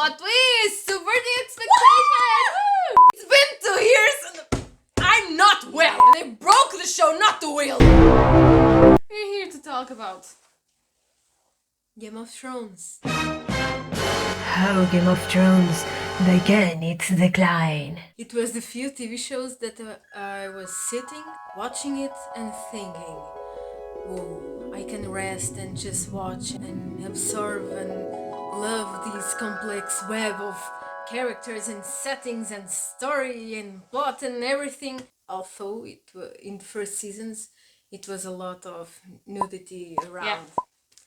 Plot twist! Subverting expectations! It's been 2 years and I'm not well! And they broke the show, not the wheel! We're here to talk about Game of Thrones. How Game of Thrones began its decline. It was the few TV shows that I was sitting, watching it and thinking, oh, I can rest and just watch and absorb and love this complex web of characters and settings and story and plot and everything. Although in the first seasons it was a lot of nudity around. Yeah.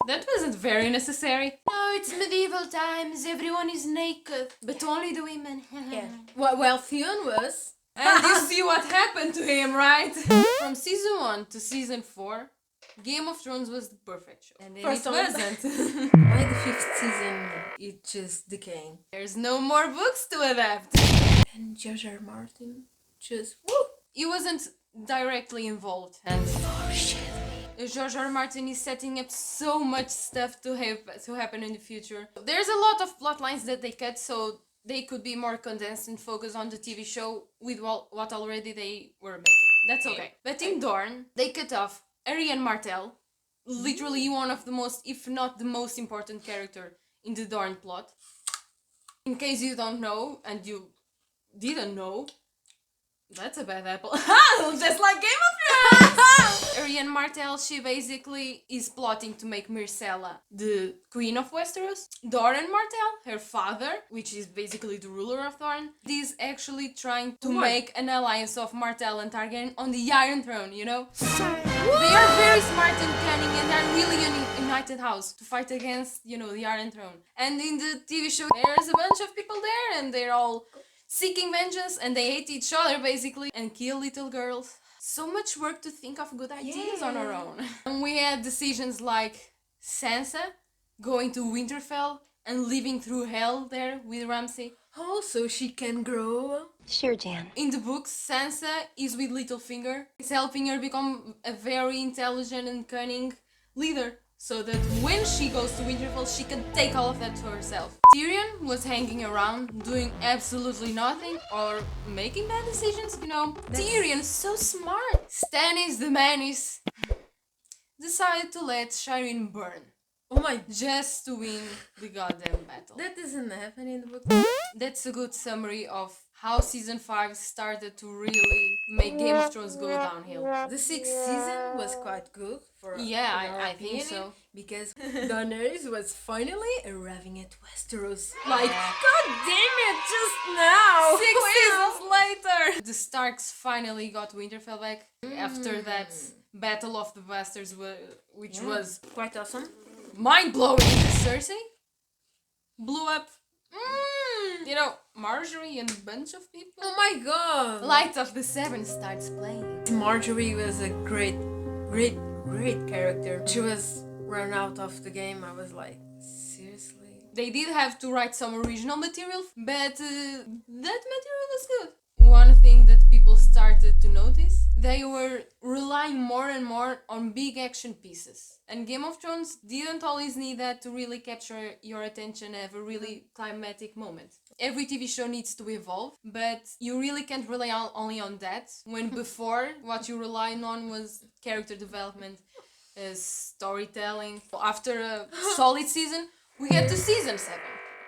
That wasn't very necessary. No, it's medieval times, everyone is naked, but only the women. Yeah. Well, Theon was. And you see what happened to him, right? From season 1 to season 4, Game of Thrones was the perfect show. And then it wasn't. By the 5th season, it just decayed. There's no more books to adapt. And George R.R. Martin just, woo! He wasn't directly involved. And George R.R. Martin is setting up so much stuff to happen in the future. There's a lot of plot lines that they cut, so they could be more condensed and focus on the TV show with what already they were making. That's okay. But in Dorne, they cut off Arianne Martell, literally one of the most, if not the most important character in the Dorne plot. In case you don't know, and you didn't know, that's a bad apple. Just like Game of Thrones! Arianne Martell, she basically is plotting to make Myrcella the Queen of Westeros. Doran Martell, her father, which is basically the ruler of Dorne, is actually trying to make an alliance of Martell and Targaryen on the Iron Throne, you know? They are very smart and cunning and are really a united house to fight against, you know, the Iron Throne. And in the TV show, there's a bunch of people there and they're all seeking vengeance and they hate each other basically and kill little girls. So much work to think of good ideas on our own. And we had decisions like Sansa going to Winterfell and living through hell there with Ramsay. Oh, so she can grow. Sure, Jan. In the books, Sansa is with Littlefinger. He's helping her become a very intelligent and cunning leader, so that when she goes to Winterfell, she can take all of that to herself. Tyrion was hanging around, doing absolutely nothing, or making bad decisions, you know. Tyrion's so smart. Stannis the Manis decided to let Shireen burn. Oh my, just to win the goddamn battle. That doesn't happen in the book. That's a good summary of how season 5 started to really make Game of Thrones go downhill. The 6th season was quite good for I think so. Because Daenerys was finally arriving at Westeros. Like, god damn it, just now! 6 seasons later! The Starks finally got Winterfell back after that Battle of the Bastards, which was quite awesome. Mind-blowing. Cersei blew up, you know, Marjorie and a bunch of people. Oh my god! Light of the Seven starts playing. Marjorie was a great character. She was run out of the game. I was like, seriously? They did have to write some original material, but that material was good. One thing that people started to notice, they were relying more and more on big action pieces. And Game of Thrones didn't always need that to really capture your attention and have a really climatic moment. Every TV show needs to evolve, but you really can't rely only on that, when before what you relied on was character development, storytelling. After a solid season, we get to season 7.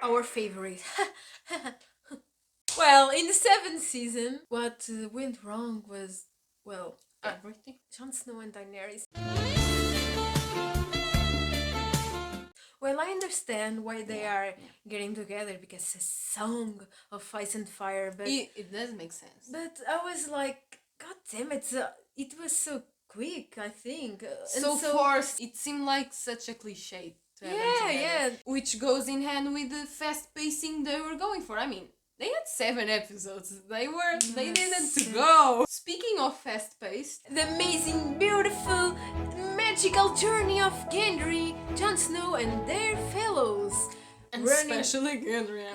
Our favorite. Well, in the 7th season, what went wrong was, well, everything. Jon Snow and Daenerys. Well, I understand why they are getting together, because it's a song of ice and fire, but it does make sense. But I was like, god damn it, it was so quick, I think. So forced. It seemed like such a cliche to have them together. Which goes in hand with the fast pacing they were going for. I mean, they had 7 episodes. They needed to go. Speaking of fast-paced, the amazing, beautiful, magical journey of Gendry, Jon Snow, and their fellows. And especially Gendry.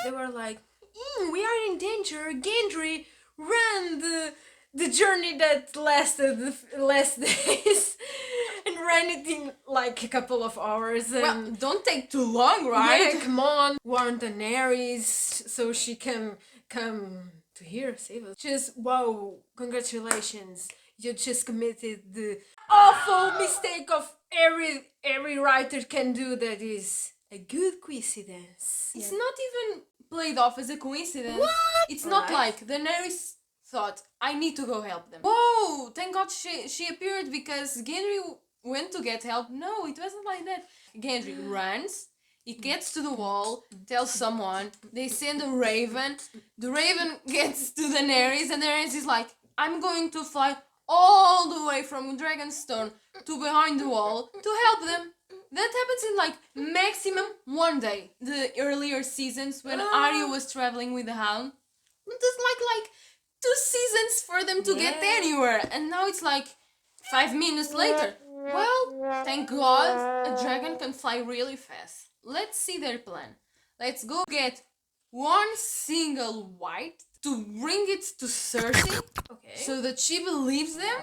They were like, we are in danger. Gendry, run! the journey that lasted last days and ran it in like a couple of hours. And Well, don't take too long, right? yeah, come on, warn Daenerys so she can come to here save us. Just wow, congratulations! You just committed the awful mistake of every writer can do. That is a good coincidence. It's not even played off as a coincidence. What? It's not Alright. like Daenerys thought, I need to go help them. Whoa, thank God she appeared because Gendry went to get help. No, it wasn't like that. Gendry runs, it gets to the wall, tells someone, they send a raven, the raven gets to Daenerys, and Daenerys is like, I'm going to fly all the way from Dragonstone to behind the wall to help them. That happens in like maximum one day. The earlier seasons when Arya was traveling with the Hound, it was like 2 seasons for them to get Yeah. anywhere, and now it's like 5 minutes later. Well, thank God a dragon can fly really fast. Let's see their plan. Let's go get one single white to bring it to Cersei Okay. so that she believes them,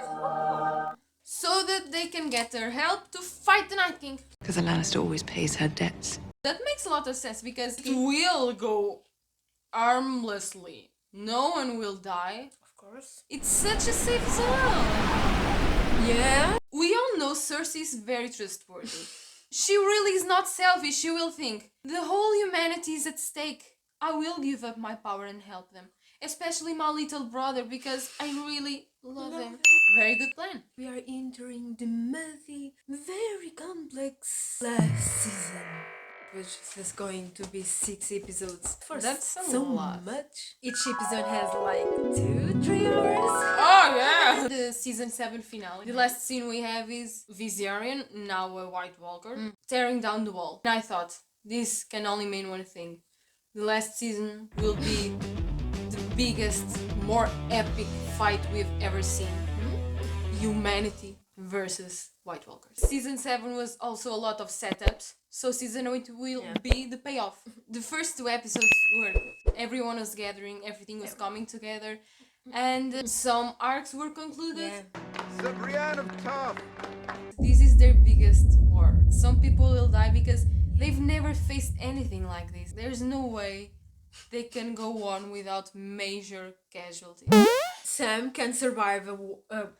so that they can get their help to fight the Night King. Because a Lannister always pays her debts. That makes a lot of sense because it will go armlessly. No one will die. Of course. It's such a safe zone. Yeah. We all know Cersei is very trustworthy. She really is not selfish. She will think, the whole humanity is at stake. I will give up my power and help them. Especially my little brother because I really love him. Very good plan. We are entering the muddy, very complex last season, which is going to be 6 episodes. For That's a so lot. much. Each episode has like 2-3 hours. Oh yeah! The season 7 finale. The last scene we have is Viserion, now a White Walker, tearing down the wall. And I thought, this can only mean one thing. The last season will be the biggest, more epic fight we've ever seen. Humanity versus White Walkers. Season 7 was also a lot of setups, so season 8 will be the payoff. The first 2 episodes were everyone was gathering, everything was coming together, and some arcs were concluded. Yeah. Brienne of Tarth. This is their biggest war. Some people will die because they've never faced anything like this. There's no way they can go on without major casualties. Sam can survive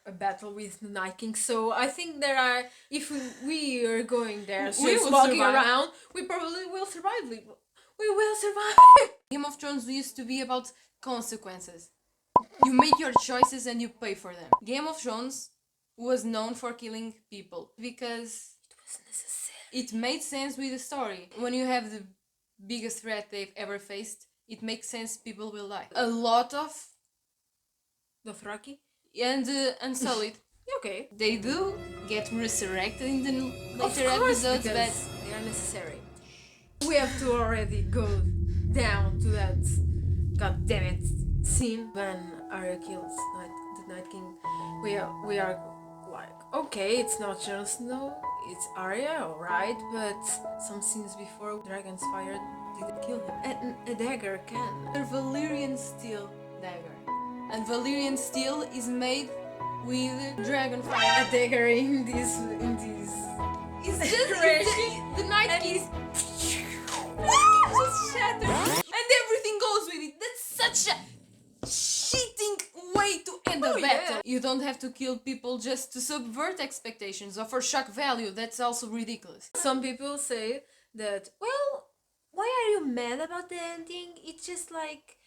a battle with the Night King, so I think there are, if we are going there, We just will walking survive. around, we probably will survive. We will survive. Game of Thrones used to be about consequences. You make your choices and you pay for them. Game of Thrones was known for killing people because it made sense with the story. When you have the biggest threat they've ever faced, it makes sense people will die. A lot of Dothraki? and Unsullied. Okay. They do get resurrected in the Of later course, episodes, but because they are necessary. We have to already go down to that god damn it scene when Arya kills the Night King. We are like, okay, it's not Jon Snow, it's Arya, alright, but some scenes before Dragon's Fire didn't kill him. And a dagger can. a Valyrian steel dagger. And Valyrian steel is made with dragon fire. A dagger in this It's just Crazy. the Night And King just shattered, and everything goes with it. That's such a cheating way to end a Oh, battle. yeah. You don't have to kill people just to subvert expectations or for shock value. That's also ridiculous. Some people say that, well, why are you mad about the ending? It's just like,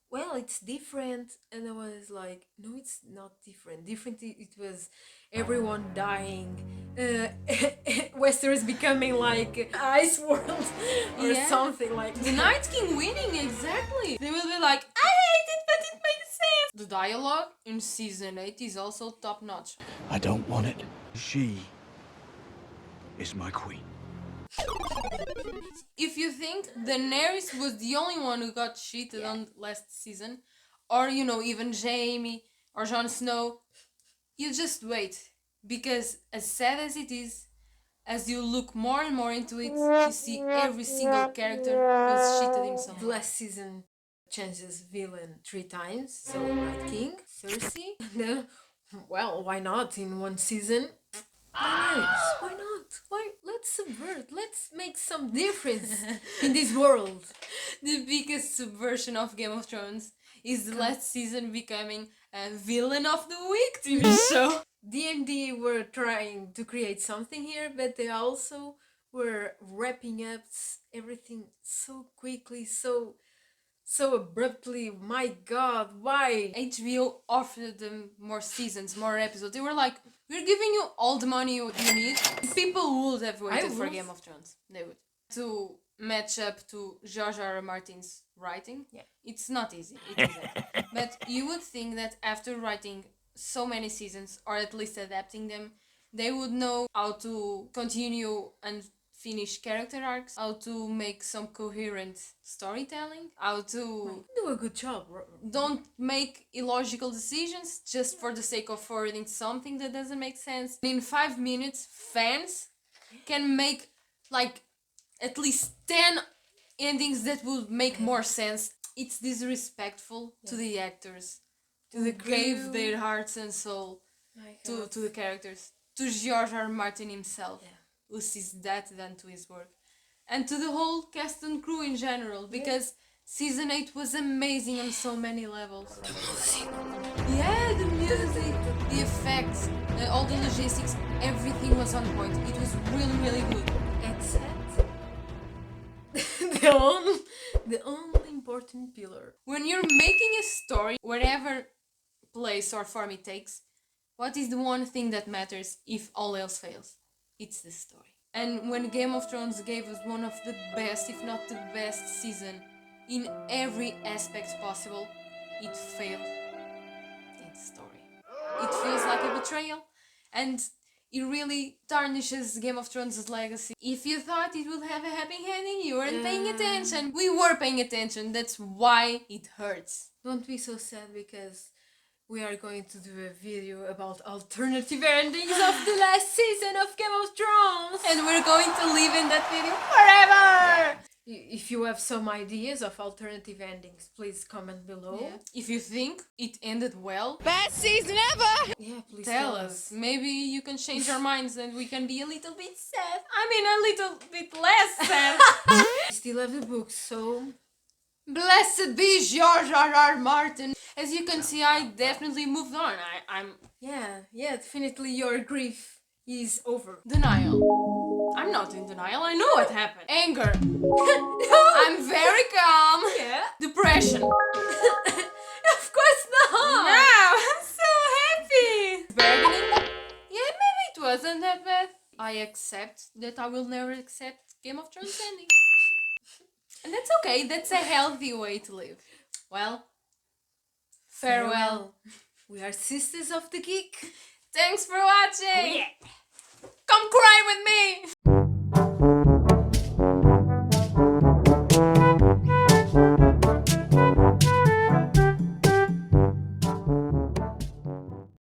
well, it's different. And I was like, no, it's not different. It was everyone dying, Westeros becoming like Ice World or Yeah. something like The that. Night King winning, exactly. They will be like, I hate it, but it makes sense. The dialogue in season 8 is also top notch. I don't want it. She is my queen. If you think Daenerys was the only one who got cheated on last season, or even Jaime or Jon Snow, you just wait. Because as sad as it is, as you look more and more into it, you see every single character was cheated in some The way. last season changes villain 3 times. So Night King, Cersei, and then, well, why not in one season? Daenerys, why not? Why? Let's subvert. Let's make some difference in this world. The biggest subversion of Game of Thrones is the last season becoming a villain of the week TV show. D&D were trying to create something here, but they also were wrapping up everything so quickly, so abruptly. My God, why? HBO offered them more seasons, more episodes. They were like, we're giving you all the money you need. People would have waited for would. Game of Thrones. They would. To match up to George R.R. Martin's writing, Yeah. it's not easy. It isn't. But you would think that after writing so many seasons, or at least adapting them, they would know how to continue and finish character arcs, how to make some coherent storytelling, how to Do a good job. don't make illogical decisions just for the sake of forwarding something that doesn't make sense. In 5 minutes, fans can make like at least 10 endings that would make more sense. It's disrespectful to the actors, to the gave their hearts and soul to the characters, to George R. R. Martin himself, who sees that done to his work, and to the whole cast and crew in general, because season 8 was amazing on so many levels. Yeah, the music, the effects, all the logistics, everything was on point. It was really, really good. Except the only important pillar. When you're making a story, whatever place or form it takes, what is the one thing that matters if all else fails? It's the story. And when Game of Thrones gave us one of the best, if not the best season in every aspect possible, it failed in the story. It feels like a betrayal, and it really tarnishes Game of Thrones' legacy. If you thought it would have a happy ending, you weren't paying attention. We were paying attention. That's why it hurts. Don't be so sad, because we are going to do a video about alternative endings of the last season of Game of Thrones. And we're going to live in that video forever! If you have some ideas of alternative endings, please comment below. Yeah. If you think it ended well, Best season ever! Yeah, please tell us. Maybe you can change our minds and we can be a little bit sad. I mean, a little bit less sad. We still have the books, so Blessed be George R.R. Martin. As you can see, I definitely moved on. I'm yeah, definitely your grief is over. denial. I'm not in denial. I know what happened. Anger. I'm very calm. Yeah. Depression. Of course not. Now I'm so happy. Bargaining. Yeah, maybe it wasn't that bad. I accept that I will never accept Game of Thrones ending. And that's okay. That's a healthy way to live. Well, farewell. We are sisters of the Geek. Thanks for watching. Come cry with me.